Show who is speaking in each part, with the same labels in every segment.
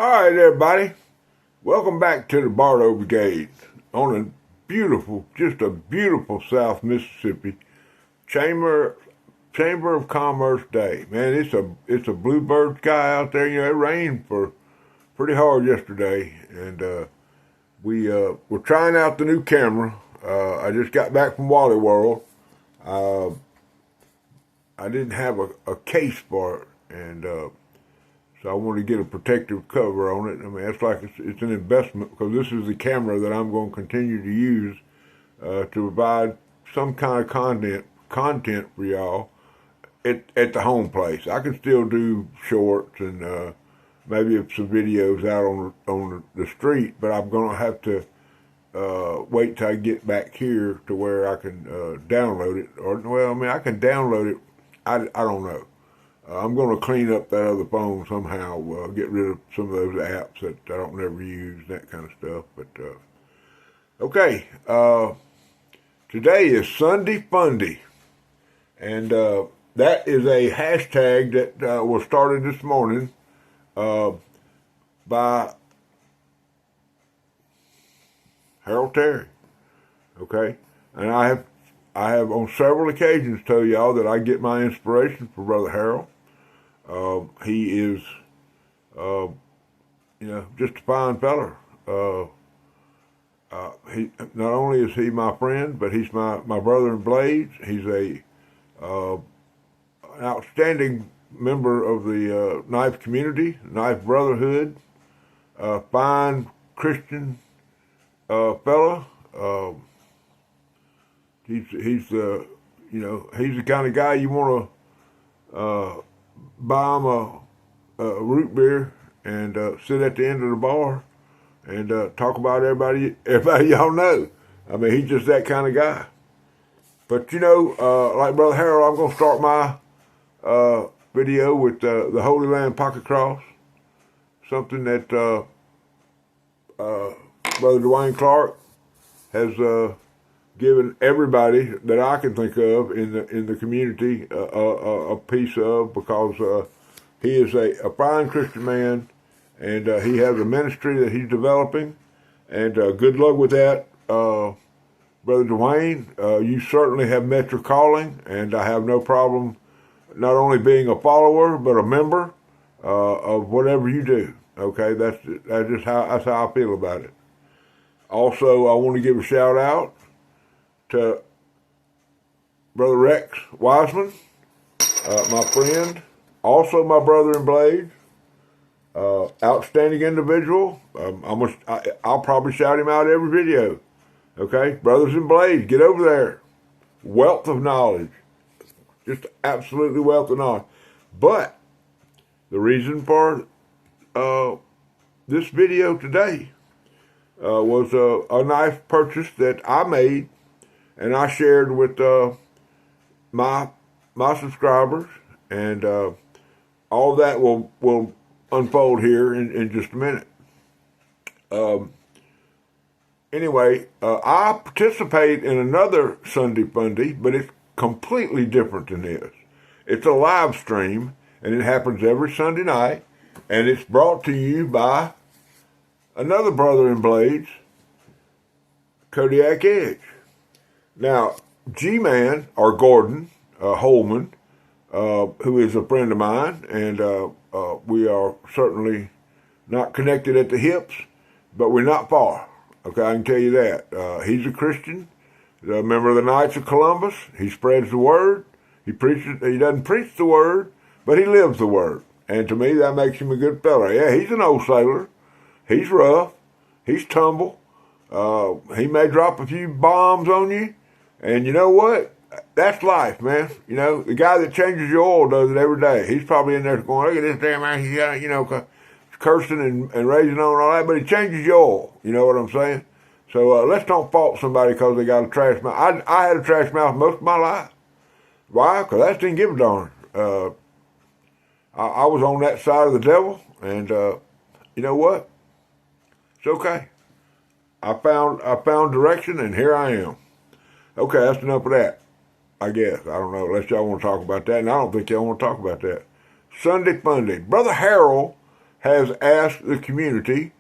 Speaker 1: All right, everybody. Welcome back to the Bartow Brigade on a beautiful, just a beautiful South Mississippi Chamber of Commerce Day. Man, it's a bluebird sky out there. It rained for pretty hard yesterday, and we're trying out the new camera. I just got back from Wally World. I didn't have a case for it, and so I wanted to get a protective cover on it. I mean, it's an investment because this is the camera that I'm going to continue to use to provide some kind of content for y'all at the home place. I can still do shorts and maybe some videos out on the street, but I'm going to have to wait till I get back here to where I can download it. I can download it. I don't know. I'm going to clean up that other phone somehow, get rid of some of those apps that I don't never use, that kind of stuff. But, okay, today is Sunday Funday, and that is a hashtag that was started this morning by Harold Terry, okay? And I have on several occasions told y'all that I get my inspiration from Brother Harold. He is, just a fine feller. He not only is he my friend, but he's my brother in Blades. He's an outstanding member of the Knife community, Knife Brotherhood. Fine Christian fella. He's the kind of guy you want to buy him a root beer and sit at the end of the bar and talk about everybody y'all know. I mean, he's just that kind of guy. But like Brother Harold, I'm gonna start my video with the Holy Land Pocket Cross, something that Brother Dwayne Clark has given everybody that I can think of in the community a piece of, because he is a fine Christian man, and he has a ministry that he's developing, and good luck with that, Brother Dwayne. You certainly have met your calling, and I have no problem not only being a follower but a member of whatever you do. Okay, that's how I feel about it. Also, I want to give a shout out to Brother Rex Wiseman, my friend, also my brother in Blades, outstanding individual. I'll probably shout him out every video. Okay, Brothers in Blades, get over there. Wealth of knowledge, just absolutely wealth of knowledge. But the reason for this video today was a knife purchase that I made and I shared with my subscribers, and all that will unfold here in just a minute. Anyway, I participate in another Sunday Funday, but it's completely different than this. It's a live stream, and it happens every Sunday night, and it's brought to you by another brother in Blades, Kodiak Edge. Now, G-Man, or Gordon Holman, who is a friend of mine, and we are certainly not connected at the hips, but we're not far. Okay, I can tell you that. He's a Christian, a member of the Knights of Columbus. He spreads the word. He doesn't preach the word, but he lives the word. And to me, that makes him a good fella. Yeah, he's an old sailor. He's rough. He's tumble. He may drop a few bombs on you. And you know what? That's life, man. The guy that changes your oil does it every day. He's probably in there going, look at this damn man, he's cursing and raising on and all that, but he changes your oil. You know what I'm saying? So let's don't fault somebody because they got a trash mouth. I had a trash mouth most of my life. Why? Because I just didn't give a darn. I was on that side of the devil, and you know what? It's okay. I found direction, and here I am. Okay, that's enough of that, I guess. I don't know, unless y'all want to talk about that, and I don't think y'all want to talk about that. Sunday Funday. Brother Harold has asked the community,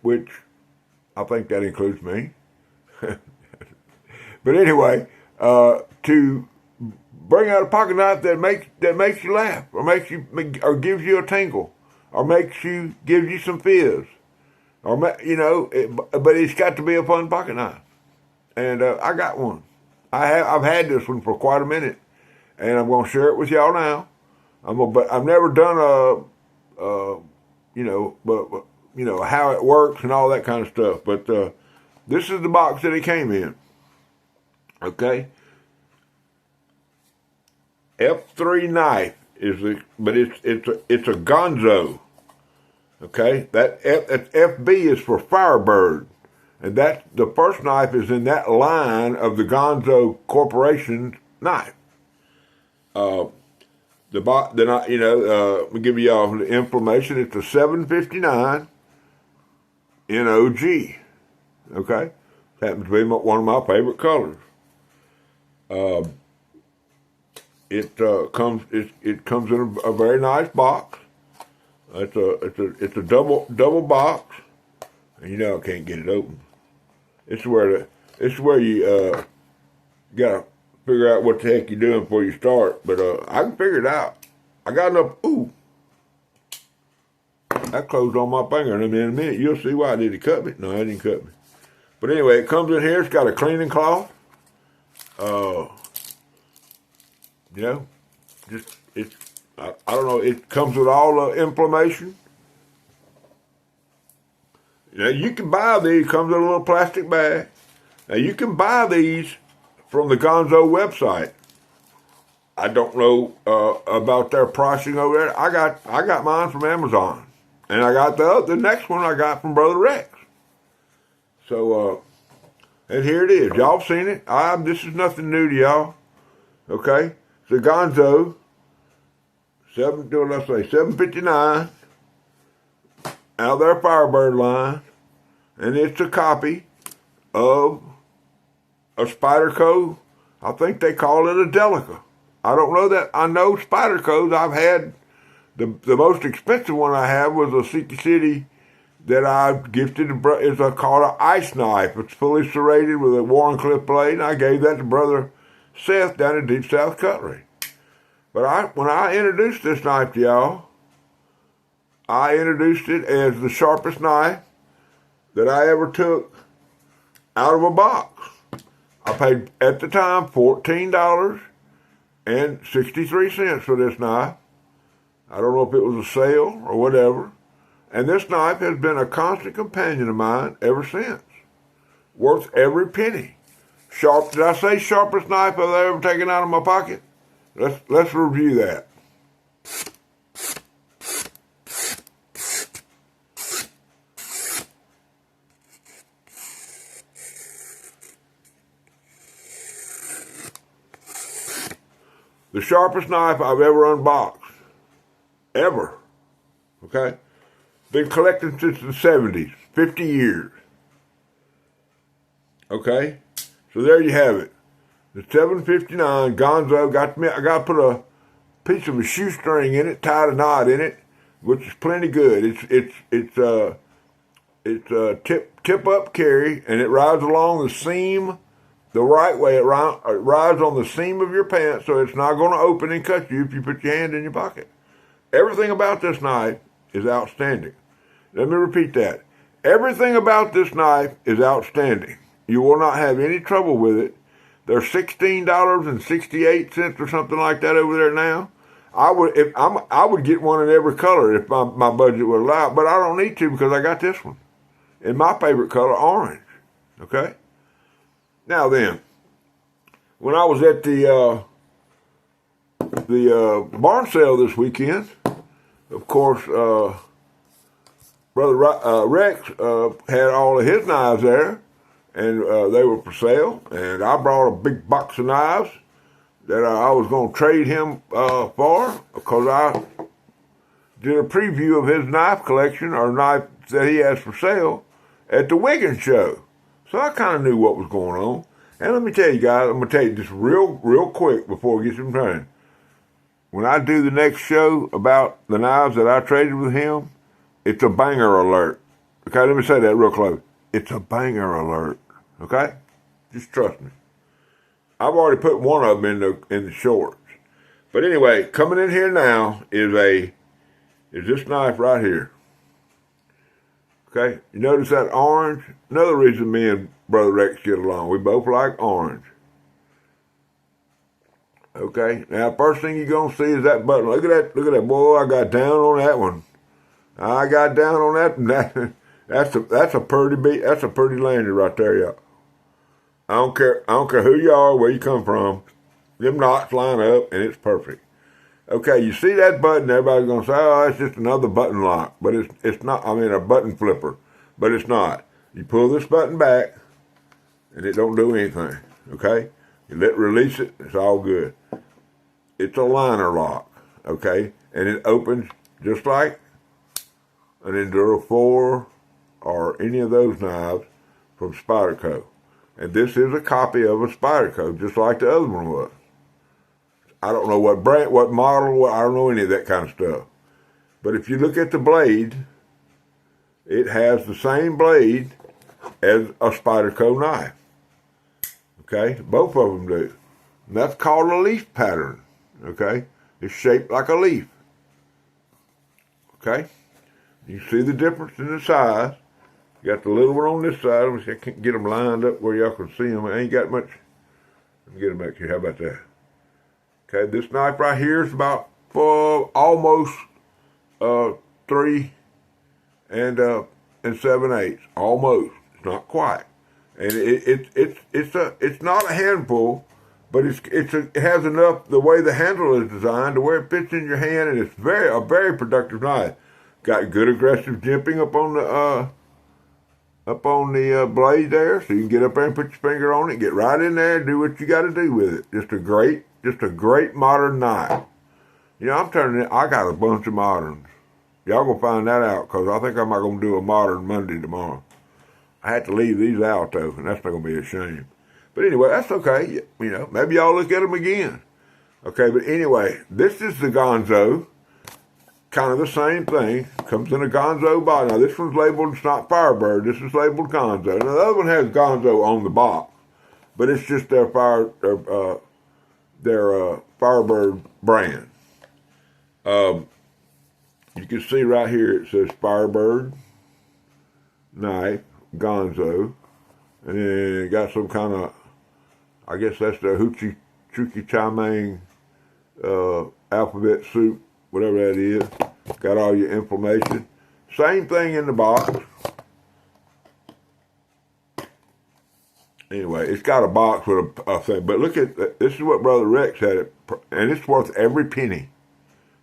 Speaker 1: which I think that includes me. But anyway, to bring out a pocket knife that makes you laugh, or gives you a tingle, or gives you some fizz, or but it's got to be a fun pocket knife. And I got one. I've had this one for quite a minute, and I'm going to share it with y'all now. But I've never done how it works and all that kind of stuff. But this is the box that it came in. Okay. F3 knife but it's a Gonzo. Okay, that FB is for Firebird, and the first knife is in that line of the Gonzo Corporation knife. We'll give you all the information. It's a 759 NOG. Okay, happens to be one of my favorite colors. It comes in a very nice box. It's a double box, and I can't get it open. It's where you gotta figure out what the heck you're doing before you start. But I can figure it out. I got enough. Ooh, that closed on my finger. And in a minute, you'll see why. Did it cut me? No, it didn't cut me. But anyway, it comes in here. It's got a cleaning cloth. I don't know. It comes with all the information. You can buy these. Comes in a little plastic bag. Now you can buy these from the Gonzo website. I don't know about their pricing over there. I got mine from Amazon, and I got the next one I got from Brother Rex. So and here it is. Y'all seen it. This is nothing new to y'all. Okay, it's a Gonzo 759 out of their Firebird line, and it's a copy of a Spyderco. I think they call it a Delica. I don't know that. I know Spydercos. I've had the most expensive one I have was a Siki City that I gifted. It's called an ice knife. It's fully serrated with a Warncliffe blade, and I gave that to Brother Seth down at Deep South Cutlery. But when I introduced this knife to y'all, I introduced it as the sharpest knife that I ever took out of a box. I paid, at the time, $14.63 for this knife. I don't know if it was a sale or whatever. And this knife has been a constant companion of mine ever since. Worth every penny. Sharp, did I say sharpest knife I've ever taken out of my pocket? Let's review that. The sharpest knife I've ever unboxed. Ever. Okay? Been collecting since the 70s. 50 years. Okay? So there you have it. The 759 Gonzo I got to put a piece of a shoestring in it, tied a knot in it, which is plenty good. It's tip up carry, and it rides along the seam the right way. It rides on the seam of your pants, so it's not going to open and cut you if you put your hand in your pocket. Everything about this knife is outstanding. Let me repeat that. Everything about this knife is outstanding. You will not have any trouble with it. They're $16.68 or something like that over there now. I would get one in every color if my budget would allow it, but I don't need to because I got this one in my favorite color, orange. Okay. Now then, when I was at the barn sale this weekend, of course, Brother Rex had all of his knives there. And they were for sale, and I brought a big box of knives that I was going to trade him for, because I did a preview of his knife collection, or knife that he has for sale, at the Wiggins show. So I kind of knew what was going on. And let me tell you guys, I'm going to tell you just real quick before we get some time. When I do the next show about the knives that I traded with him, It's a banger alert. Okay, let me say that real close. It's a banger alert. Okay? Just trust me. I've already put one of them in the shorts. But anyway, coming in here now is this knife right here. Okay? You notice that orange? Another reason me and Brother Rex get along. We both like orange. Okay? Now, first thing you're going to see is that button. Look at that. Boy, I got down on that one. I got down on that. That's a pretty lander right there, y'all. I don't care who you are, where you come from. Them knots line up, and it's perfect. Okay, you see that button, everybody's going to say, oh, it's just another button lock. But it's not, a button flipper. But it's not. You pull this button back, and it don't do anything, okay? You release it, it's all good. It's a liner lock, okay? And it opens just like an Enduro 4 or any of those knives from Spyderco. And this is a copy of a Spyderco, just like the other one was. I don't know what brand, what model, I don't know any of that kind of stuff. But if you look at the blade, it has the same blade as a Spyderco knife. Okay, both of them do. And that's called a leaf pattern. Okay, it's shaped like a leaf. Okay, you see the difference in the size. You got the little one on this side. I can't get them lined up where y'all can see them. I ain't got much. Let me get them back here. How about that? Okay, this knife right here is about almost 3 and 7/8. Almost. It's not quite. And it's not a handful, but it has enough, the way the handle is designed, to where it fits in your hand, and it's a very productive knife. Got good aggressive jimping up on the blade there, so you can get up there and put your finger on it, get right in there and do what you got to do with it. Just a great modern knife. You know, I got a bunch of moderns. Y'all gonna find that out, because I think I'm not gonna do a modern Monday tomorrow. I had to leave these out though, and that's not gonna be a shame. But anyway, that's okay. You know, maybe y'all look at them again. Okay, but anyway, this is the Gonzo. Kind of the same thing. Comes in a Gonzo body. Now this one's labeled, it's not Firebird. This is labeled Gonzo. Now the other one has Gonzo on the box, but it's just their Firebird brand. You can see right here it says Firebird knife, Gonzo, and then it got some kind of, I guess that's the Hoochie Choochie Chamang alphabet soup, whatever that is. Got all your information. Same thing in the box. Anyway, it's got a box with a thing. But look at this is what Brother Rex had it, and it's worth every penny.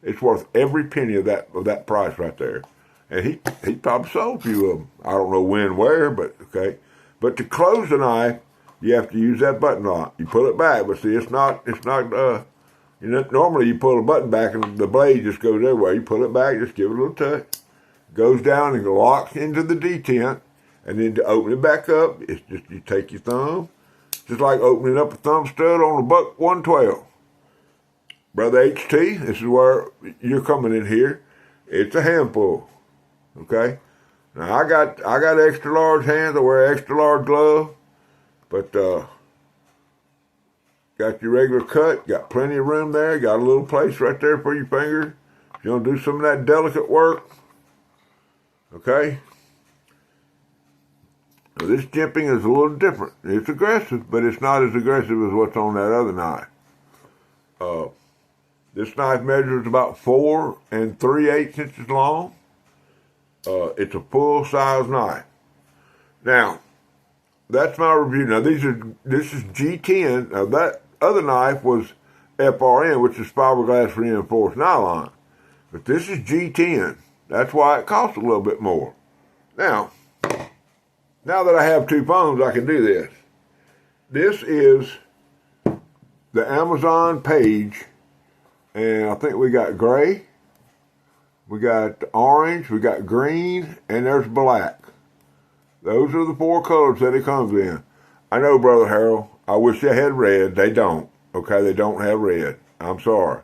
Speaker 1: It's worth every penny of that price right there. And he probably sold a few of them. I don't know when, where, but okay. But to close the knife, you have to use that button lock. You pull it back, but see, it's not. You know, normally you pull the button back and the blade just goes everywhere. You pull it back, just give it a little touch. Goes down and locks into the detent. And then to open it back up, it's just you take your thumb, just like opening up a thumb stud on a Buck 112. Brother HT, this is where you're coming in here. It's a handful. Okay? Now I got extra large hands, I wear extra large gloves, but got your regular cut, got plenty of room there, got a little place right there for your fingers. If you want to do some of that delicate work, okay? Now this jimping is a little different. It's aggressive, but it's not as aggressive as what's on that other knife. This knife measures about 4 3/8 inches long. It's a full-size knife. Now, that's my review. Now, this is G10. Now, that other knife was FRN, which is fiberglass reinforced nylon. But this is G10. That's why it costs a little bit more. Now that I have two phones, I can do this. This is the Amazon page, and I think we got gray, we got orange, we got green, and there's black. Those are the 4 colors that it comes in. I know, Brother Harold, I wish they had red. They don't. Okay, they don't have red. I'm sorry.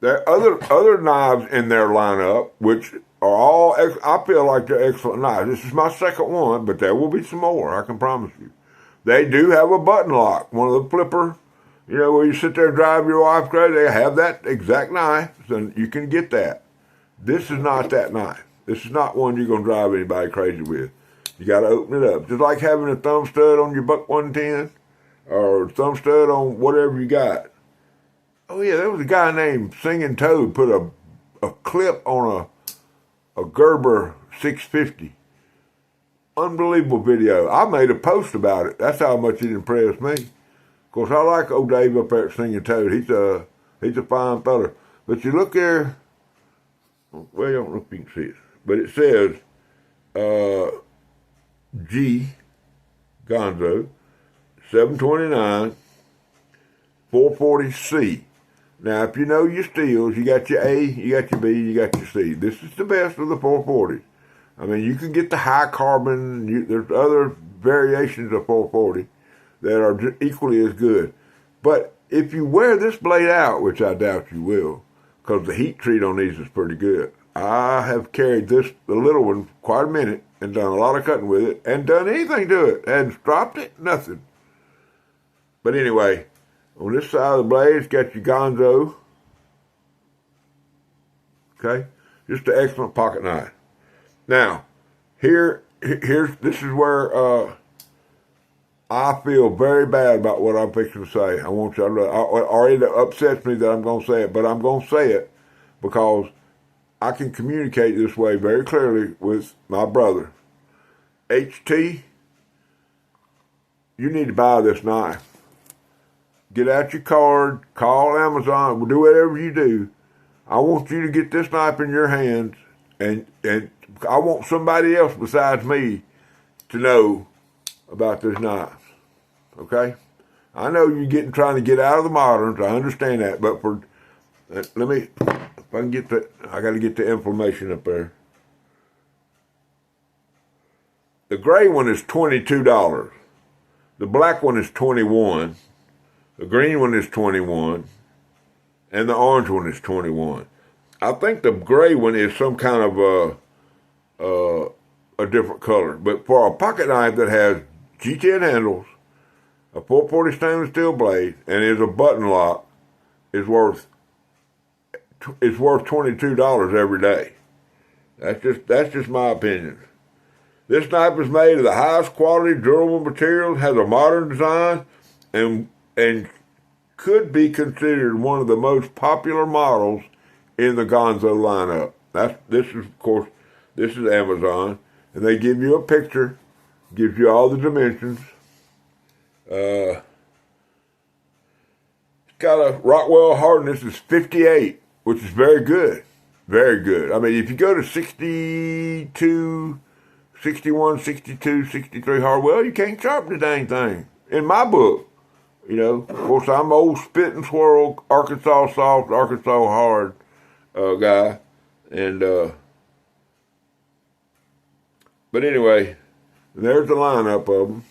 Speaker 1: There are other knives in their lineup, which are all, I feel like they're excellent knives. This is my second one, but there will be some more, I can promise you. They do have a button lock, one of the flipper, where you sit there and drive your wife crazy. They have that exact knife, so you can get that. This is not that knife. This is not one you're going to drive anybody crazy with. You got to open it up. Just like having a thumb stud on your Buck 110 or a thumb stud on whatever you got. Oh, yeah, there was a guy named Singing Toad put a clip on a Gerber 650. Unbelievable video. I made a post about it. That's how much it impressed me. Of course, I like old Dave up there at Singing Toad. He's a fine fella. But you look there, well, I don't know if you can see it, but it says G Gonzo 729 440C. Now, if you know your steels, you got your A, you got your B, you got your C. This is the best of the 440s. I mean, you can get the high carbon. There's other variations of 440 that are equally as good. But if you wear this blade out, which I doubt you will, because the heat treat on these is pretty good. I have carried the little one, quite a minute and done a lot of cutting with it and done anything to it. Hadn't dropped it, nothing. But anyway, on this side of the blade, it's got your Gonzo. Okay? Just an excellent pocket knife. Now, this is where I feel very bad about what I'm fixing to say. I want y'all to, or it upsets me that I'm going to say it, but I'm going to say it because I can communicate this way very clearly with my brother. HT, you need to buy this knife. Get out your card, call Amazon, do whatever you do. I want you to get this knife in your hands, and I want somebody else besides me to know about this knife. Okay? I know you're trying to get out of the moderns. I understand that, but let me, if I can get I got to get the inflammation up there. The gray one is $22. The black one is $21. The green one is $21. And the orange one is $21. I think the gray one is some kind of a different color. But for a pocket knife that has G10 handles, a 440 stainless steel blade, and is a button lock, is worth $22 every day. That's just my opinion. This knife is made of the highest quality durable materials, has a modern design, and could be considered one of the most popular models in the Gonzo lineup. This is Amazon, and they give you a picture, gives you all the dimensions. It's got a Rockwell hardness is 58, which is very good. Very good. I mean, if you go to 62, 61, 62, 63 Harwell, you can't sharpen the dang thing. In my book, of course, I'm old spit and swirl, Arkansas soft, Arkansas hard guy. And, but anyway, there's the lineup of them.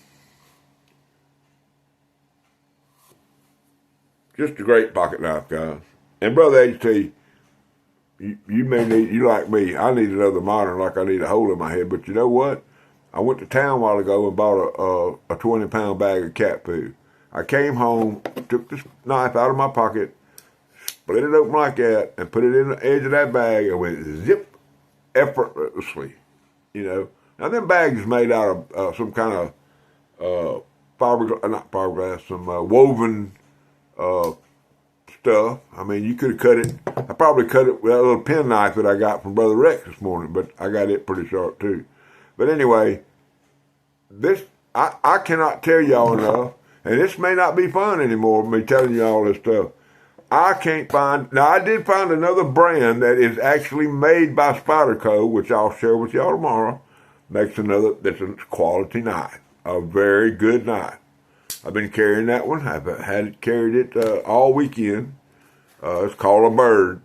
Speaker 1: Just a great pocket knife, guys. And Brother HT, you may need, you like me, I need another modern like I need a hole in my head. But you know what? I went to town a while ago and bought a 20-pound bag of cat food. I came home, took this knife out of my pocket, split it open like that, and put it in the edge of that bag and went zip effortlessly. Now them bags made out of some kind of some woven stuff. I mean, you could have cut it. I probably cut it with that little pen knife that I got from Brother Rex this morning, but I got it pretty sharp too. But anyway, I cannot tell y'all enough, and this may not be fun anymore, me telling you all this stuff. I can't find, now I did find another brand that is actually made by Spyderco, which I'll share with y'all tomorrow, that's a quality knife, a very good knife. I've been carrying that one. I've carried it all weekend. It's called a Bird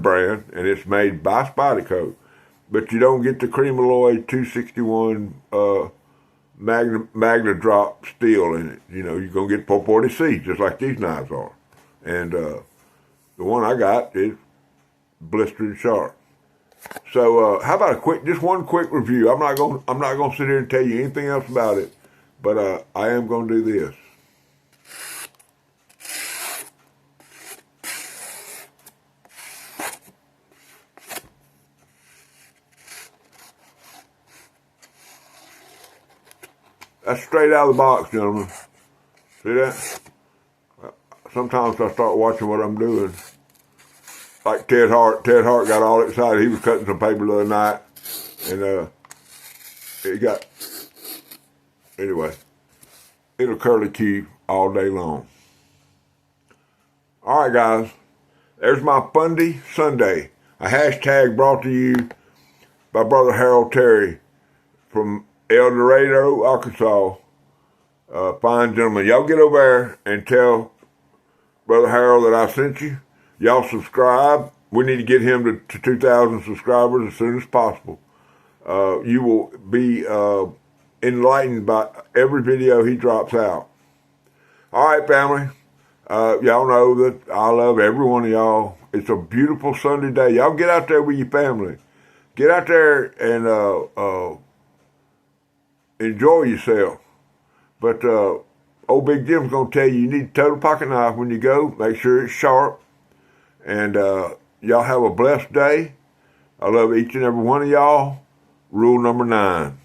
Speaker 1: brand, and it's made by Spyderco. But you don't get the Cremalloy 261 Magna Drop steel in it. You're going to get 440C, just like these knives are. And the one I got is blistered sharp. So how about just one quick review? I'm not gonna sit here and tell you anything else about it, but I am gonna do this. That's straight out of the box, gentlemen. See that? Sometimes I start watching what I'm doing. Like Ted Hart. Ted Hart got all excited. He was cutting some paper the other night, and anyway, it'll curly Q all day long. All right, guys. There's my Fundy Sunday. A hashtag brought to you by Brother Harold Terry from El Dorado, Arkansas. Fine gentleman. Y'all get over there and tell Brother Harold that I sent you. Y'all subscribe. We need to get him to 2,000 subscribers as soon as possible. You will be enlightened by every video he drops out. All right, family. Y'all know that I love every one of y'all. It's a beautiful Sunday day. Y'all get out there with your family. Get out there and enjoy yourself. But old Big Jim's going to tell you need a total pocket knife when you go. Make sure it's sharp. And y'all have a blessed day. I love each and every one of y'all. Rule number 9.